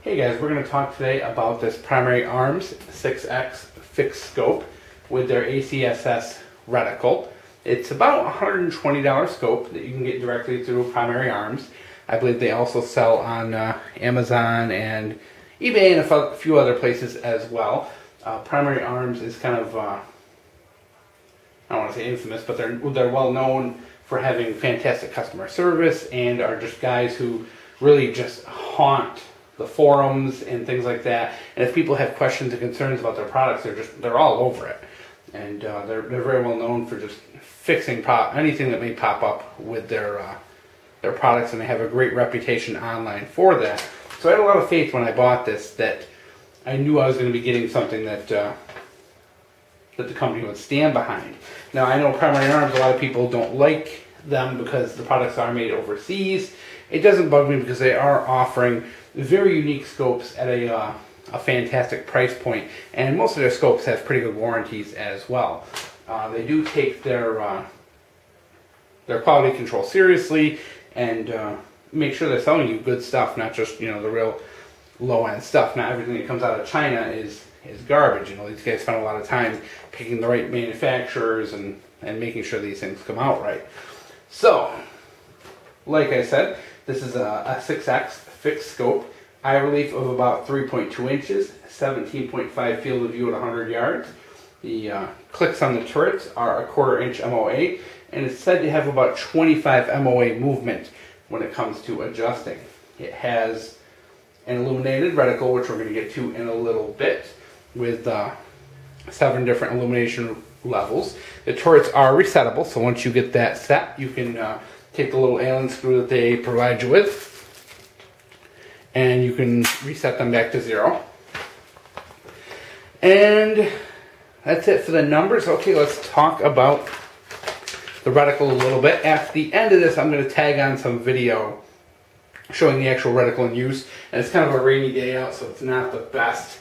Hey guys, we're going to talk today about this Primary Arms 6X fixed scope with their ACSS reticle. It's about a $120 scope that you can get directly through Primary Arms. I believe they also sell on Amazon and eBay and a few other places as well. Primary Arms is kind of, I don't want to say infamous, but they're well known for having fantastic customer service and are just guys who really just haunt the forums and things like that. And if people have questions and concerns about their products, they're all over it. And they're very well known for just fixing anything that may pop up with their products, and they have a great reputation online for that. So I had a lot of faith when I bought this that I knew I was going to be getting something that the company would stand behind. Now I know Primary Arms, a lot of people don't like them because the products are made overseas. It doesn't bug me because they are offering very unique scopes at a fantastic price point, and most of their scopes have pretty good warranties as well. They do take their quality control seriously and make sure they're selling you good stuff, not just the real low-end stuff. Not everything that comes out of China is garbage. These guys spend a lot of time picking the right manufacturers and making sure these things come out right. So, like I said, this is a 6X fixed scope, eye relief of about 3.2 inches, 17.5 field of view at 100 yards. The clicks on the turrets are a 1/4 inch MOA, and it's said to have about 25 MOA movement when it comes to adjusting. It has an illuminated reticle, which we're going to get to in a little bit, with 7 different illumination levels. The turrets are resettable, so once you get that set, you can take the little Allen screw that they provide you with, and you can reset them back to 0. And that's it for the numbers. Okay, let's talk about the reticle a little bit. At the end of this, I'm going to tag on some video showing the actual reticle in use. And it's kind of a rainy day out, so it's not the best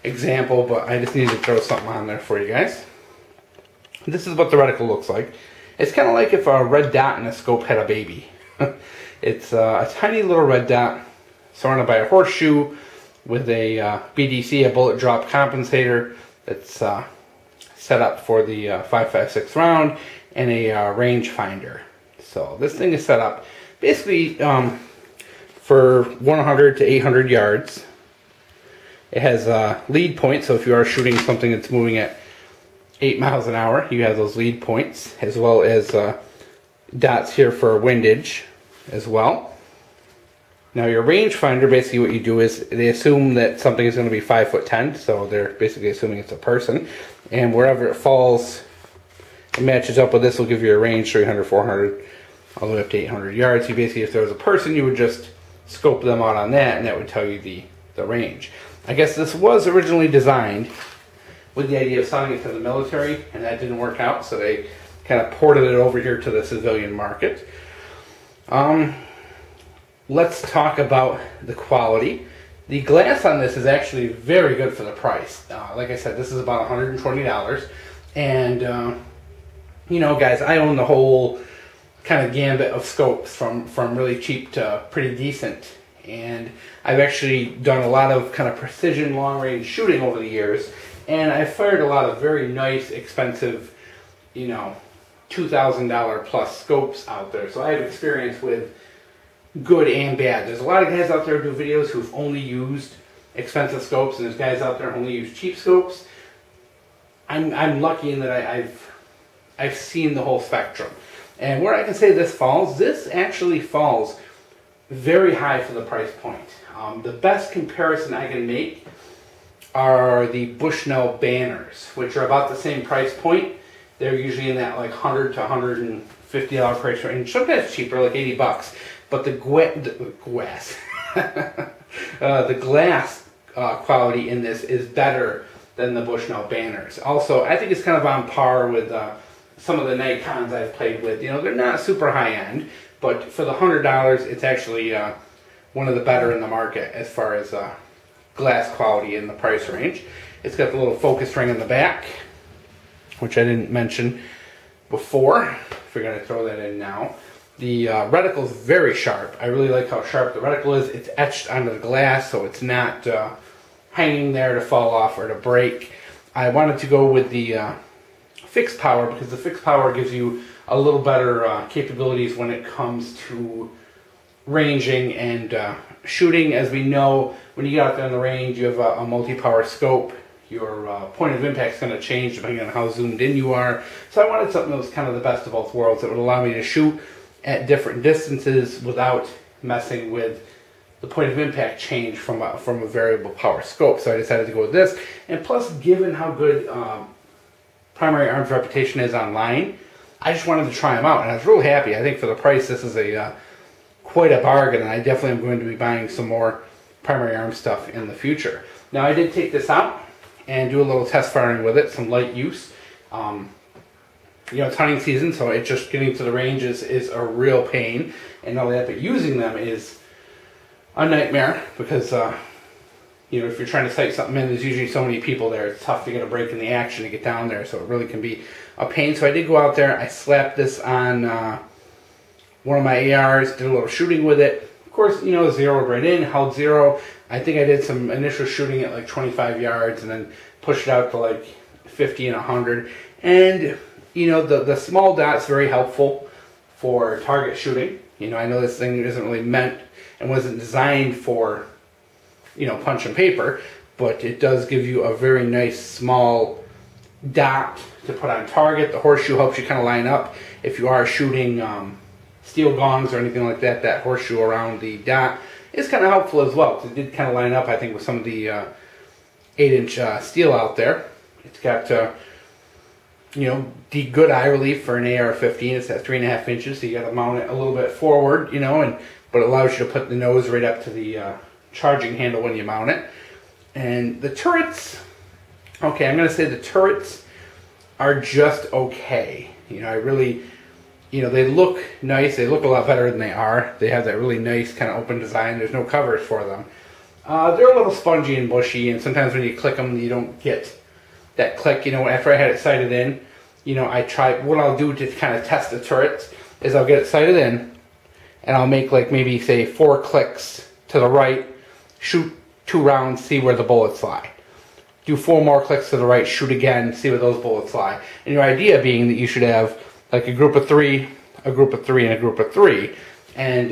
example, but I just needed to throw something on there for you guys. This is what the reticle looks like. It's kind of like if a red dot in a scope had a baby. It's a tiny little red dot surrounded by a horseshoe with a BDC, a bullet drop compensator that's set up for the 5.56 round, and a rangefinder. So this thing is set up basically for 100 to 800 yards. It has lead points, so if you are shooting something that's moving at 8 miles an hour, you have those lead points, as well as dots here for windage as well. Now your rangefinder, basically what you do is they assume that something is going to be 5'10", so they're basically assuming it's a person, and wherever it falls, it matches up with this, will give you a range 300, 400, all the way up to 800 yards. You basically, if there was a person, you would just scope them out on that, and that would tell you the range. I guess this was originally designed with the idea of selling it to the military, and that didn't work out, so they kind of ported it over here to the civilian market. Let's talk about the quality. The glass on this is actually very good for the price. Like I said, this is about $120, and guys, I own the whole kind of gambit of scopes from really cheap to pretty decent, and I've actually done a lot of kind of precision long-range shooting over the years, and I've fired a lot of very nice, expensive, $2,000 plus scopes out there. So I have experience with good and bad. There's a lot of guys out there who do videos who've only used expensive scopes, and there's guys out there who only use cheap scopes. I'm lucky in that I've seen the whole spectrum. And where I can say this actually falls very high for the price point. The best comparison I can make are the Bushnell banners, which are about the same price point. They're usually in that like $100 to $150 price range, sometimes cheaper, like 80 bucks. But the glass quality in this is better than the Bushnell banners. Also, I think it's kind of on par with some of the Nikons I've played with. They're not super high end, but for the $100, it's actually one of the better in the market as far as glass quality in the price range. It's got the little focus ring in the back, which I didn't mention before. If we're going to throw that in now. The reticle is very sharp. I really like how sharp the reticle is. It's etched onto the glass, so it's not hanging there to fall off or to break. I wanted to go with the fixed power because the fixed power gives you a little better capabilities when it comes to ranging and shooting. As we know, when you get out there on the range, you have a multi-power scope. Your point of impact is going to change depending on how zoomed in you are. So I wanted something that was kind of the best of both worlds, that would allow me to shoot at different distances without messing with the point of impact change from a variable power scope. So I decided to go with this. And plus, given how good Primary Arms reputation is online, I just wanted to try them out, and I was real happy. I think for the price, this is a quite a bargain, and I definitely am going to be buying some more Primary Arms stuff in the future. Now, I did take this out and do a little test firing with it, some light use. You know, it's hunting season, so it just getting to the range is a real pain, and all that, but using them is a nightmare because, you know, if you're trying to sight something in, there's usually so many people there. It's tough to get a break in the action to get down there, so it really can be a pain. So I did go out there, I slapped this on one of my ARs, did a little shooting with it. Of course, you know, zeroed right in, held zero. I think I did some initial shooting at like 25 yards and then pushed it out to like 50 and 100. And, you know, the small dot's very helpful for target shooting. You know, I know this thing isn't really meant and wasn't designed for, you know, punch and paper, but it does give you a very nice small dot to put on target. The horseshoe helps you kind of line up. If you are shooting steel gongs or anything like that, that horseshoe around the dot is kind of helpful as well. It did kind of line up, I think, with some of the 8-inch steel out there. It's got, you know, the good eye relief for an AR-15. It's at 3.5 inches, so you got to mount it a little bit forward, you know, but it allows you to put the nose right up to the charging handle when you mount it. And the turrets, okay, I'm going to say the turrets are just okay. You know, I really, you know, they look nice. They look a lot better than they are. They have that really nice kind of open design. There's no covers for them. They're a little spongy and bushy, and sometimes when you click them, you don't get that click. You know, after I had it sighted in, you know, what I'll do to kind of test the turrets is I'll get it sighted in, and I'll make like maybe say 4 clicks to the right, shoot 2 rounds, see where the bullets fly. Do 4 more clicks to the right, shoot again, see where those bullets fly. And your idea being that you should have like a group of 3, a group of 3, and a group of 3. And,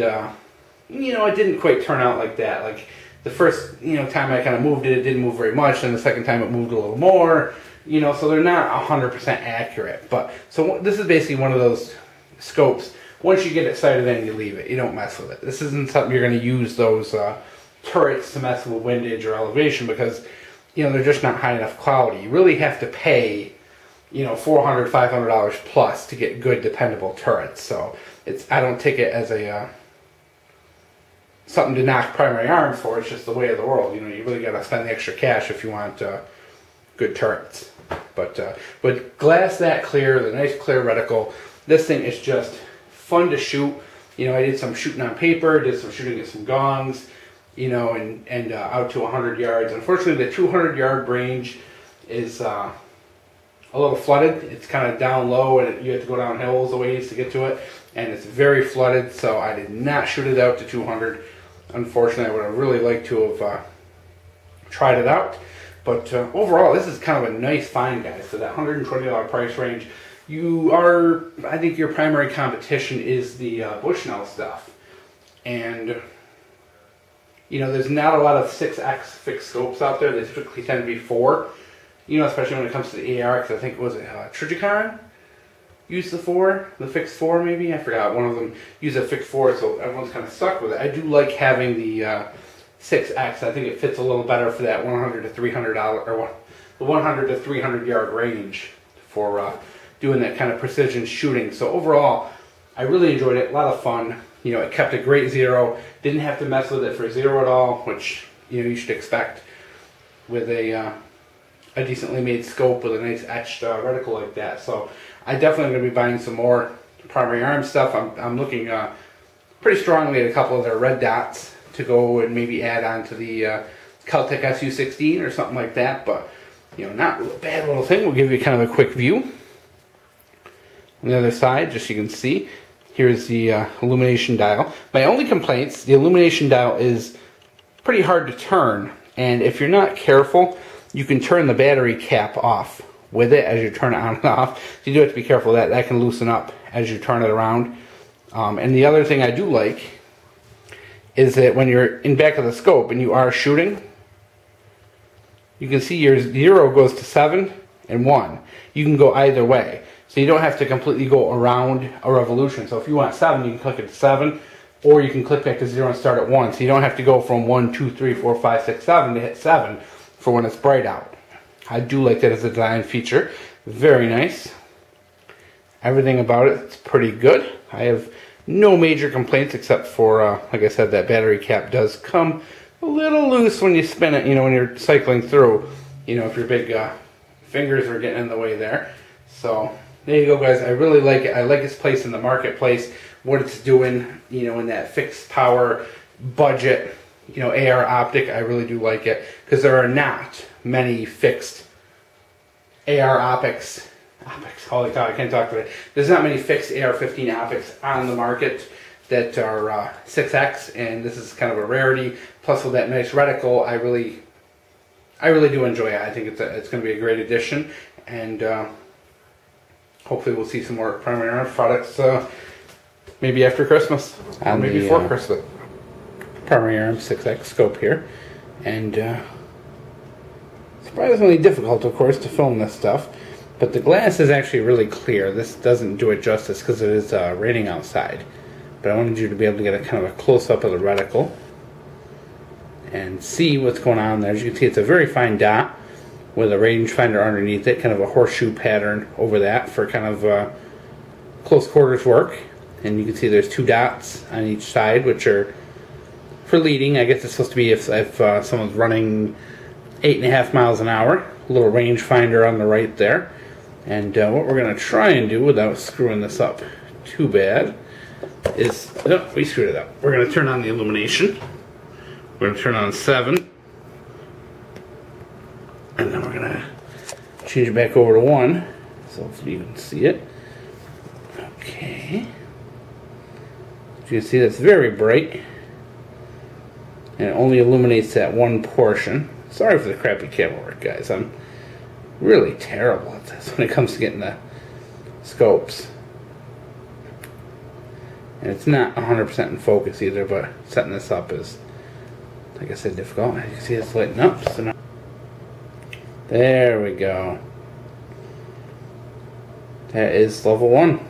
you know, it didn't quite turn out like that. Like the first, you know, time I kind of moved it, it didn't move very much. And the second time it moved a little more, you know, so they're not 100% accurate. But, so this is basically one of those scopes. Once you get it sighted in, you leave it. You don't mess with it. This isn't something you're going to use those turrets to mess with windage or elevation because, you know, they're just not high enough quality. You really have to pay, you know, $400, $500 plus to get good, dependable turrets. So I don't take it as a something to knock Primary Arms for. It's just the way of the world. You know, you really got to spend the extra cash if you want good turrets. But with glass that clear, the nice clear reticle, this thing is just fun to shoot. You know, I did some shooting on paper, did some shooting at some gongs, you know, and out to 100 yards. Unfortunately, the 200-yard range is a little flooded. It's kind of down low, and you have to go down hills a ways to get to it, and it's very flooded, so I did not shoot it out to 200. Unfortunately, I would have really liked to have tried it out. But overall, this is kind of a nice find, guys. For that $120 price range, I think your primary competition is the Bushnell stuff. And, you know, there's not a lot of 6X fixed scopes out there. They typically tend to be 4. You know, especially when it comes to the AR, because I think it was Trigicon used the fixed 4 maybe. I forgot. One of them used a fixed 4, so everyone's kind of stuck with it. I do like having the 6X. I think it fits a little better for that $100 to $300 or the 100 to 300 yard range for doing that kind of precision shooting. So overall, I really enjoyed it. A lot of fun. You know, it kept a great zero. Didn't have to mess with it for zero at all, which, you know, you should expect with a decently made scope with a nice etched reticle like that. So I definitely am going to be buying some more Primary Arms stuff. I'm looking pretty strongly at a couple of their red dots to go and maybe add on to the Caltech SU-16 or something like that. But, you know, not a bad little thing. We'll give you kind of a quick view. On the other side, just so you can see, Here's the illumination dial. My only complaints, the illumination dial is pretty hard to turn, and if you're not careful, you can turn the battery cap off with it as you turn it on and off. So you do have to be careful of that. That can loosen up as you turn it around. And the other thing I do like is that when you're in back of the scope and you are shooting, you can see your 0 goes to 7 and 1. You can go either way. So you don't have to completely go around a revolution. So if you want 7, you can click it to 7, or you can click back to 0 and start at 1. So you don't have to go from 1, 2, 3, 4, 5, 6, 7 to hit 7 for when it's bright out. I do like that as a design feature. Very nice. Everything about it is pretty good. I have no major complaints except for, like I said, that battery cap does come a little loose when you spin it, you know, when you're cycling through. You know, if your big fingers are getting in the way there. So there you go, guys. I really like it. I like its place in the marketplace, what it's doing, you know, in that fixed power budget, you know, AR optic. I really do like it because there are not many fixed AR optics. Holy cow, I can't talk today. There's not many fixed AR-15 optics on the market that are 6X, and this is kind of a rarity. Plus, with that nice reticle, I really do enjoy it. I think it's going to be a great addition, and hopefully we'll see some more primary arms products maybe after Christmas, or maybe before Christmas. Primary arms 6X scope here, and surprisingly difficult, of course, to film this stuff. But the glass is actually really clear. This doesn't do it justice because it is raining outside. But I wanted you to be able to get a kind of a close-up of the reticle and see what's going on there. As you can see, it's a very fine dot with a rangefinder underneath it, kind of a horseshoe pattern over that for kind of close quarters work. And you can see there's 2 dots on each side, which are for leading. I guess it's supposed to be if someone's running 8.5 miles an hour. A little rangefinder on the right there. And what we're going to try and do without screwing this up too bad is, no, we screwed it up. We're going to turn on the illumination. We're going to turn on 7. And then we're going to change it back over to 1. So hopefully you can see it. Okay. As you can see, that's very bright. And it only illuminates that one portion. Sorry for the crappy camera work, guys. I'm really terrible at this when it comes to getting the scopes. And it's not 100% in focus either, but setting this up is, like I said, difficult. You can see it's lighting up. So now, there we go. That is level 1.